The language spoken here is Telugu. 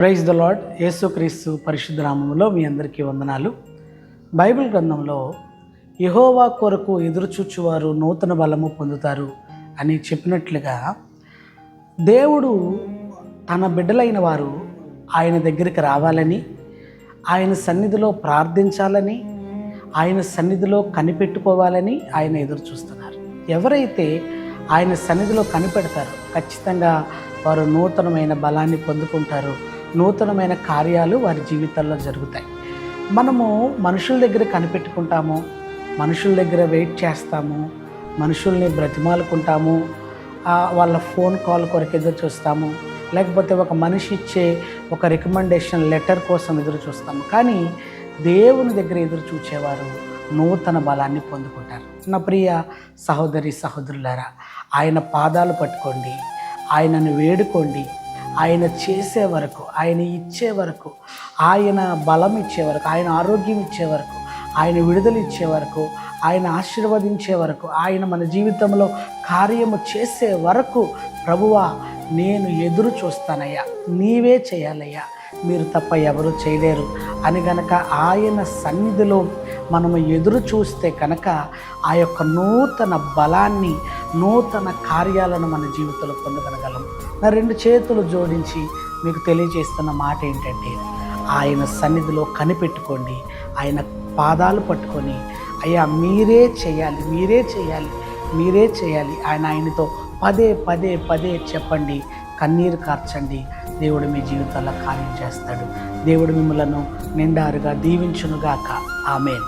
Praise the lord. యేసుక్రీస్తు పరిశుద్ధ నామములో మీ అందరికీ వందనాలు. బైబిల్ గ్రంథంలో యెహోవా కొరకు ఎదురుచూచువారు నూతన బలము పొందుతారు అని చెప్పినట్లుగా దేవుడు తన బిడ్డలైన వారు ఆయన దగ్గరికి రావాలని, ఆయన సన్నిధిలో ప్రార్థించాలని, ఆయన సన్నిధిలో కనిపెట్టుకోవాలని ఆయన ఎదురు చూస్తున్నారు. ఎవరైతే ఆయన సన్నిధిలో కనిపెడతారో ఖచ్చితంగా వారు నూతనమైన బలాన్ని పొందుకుంటారు. నూతనమైన కార్యాలు వారి జీవితాల్లో జరుగుతాయి. మనము మనుషుల దగ్గర కనిపెట్టుకుంటాము, మనుషుల దగ్గర వెయిట్ చేస్తాము, మనుషుల్ని బ్రతిమాలుకుంటాము, వాళ్ళ ఫోన్ కాల్ కొరకు ఎదురు చూస్తాము, లేకపోతే ఒక మనిషి ఇచ్చే ఒక రికమెండేషన్ లెటర్ కోసం ఎదురు చూస్తాము. కానీ దేవుని దగ్గర ఎదురు చూచేవారు నూతన బలాన్ని పొందుకుంటారు. నా ప్రియ సహోదరి సహోదరులారా, ఆయన పాదాలు పట్టుకోండి, ఆయనను వేడుకోండి. ఆయన చేసే వరకు, ఆయన ఇచ్చే వరకు, ఆయన బలం ఇచ్చే వరకు, ఆయన ఆరోగ్యం ఇచ్చే వరకు, ఆయన విడుదల ఇచ్చే వరకు, ఆయన ఆశీర్వదించే వరకు, ఆయన మన జీవితంలో కార్యము చేసే వరకు, ప్రభువా నేను ఎదురు చూస్తానయ్యా, నీవే చేయాలయ్యా, మీరు తప్ప ఎవరు చేయలేరు అని గనక ఆయన సన్నిధిలో మనము ఎదురు చూస్తే కనుక ఆ యొక్క నూతన బలాన్ని, నూతన కార్యాలను మన జీవితంలో పొందగలగలం. నా రెండు చేతులు జోడించి మీకు తెలియజేస్తున్న మాట ఏంటంటే, ఆయన సన్నిధిలో కనిపెట్టుకోండి, ఆయన పాదాలు పట్టుకొని అయ్యా మీరే చేయాలి, మీరే చేయాలి, మీరే చేయాలి ఆయనతో పదే పదే పదే చెప్పండి, కన్నీరు కార్చండి. దేవుడు మీ జీవితాల్లో కార్యం చేస్తాడు. దేవుడు మిమ్మలను నిండారుగా దీవించునుగాక. ఆమేన్.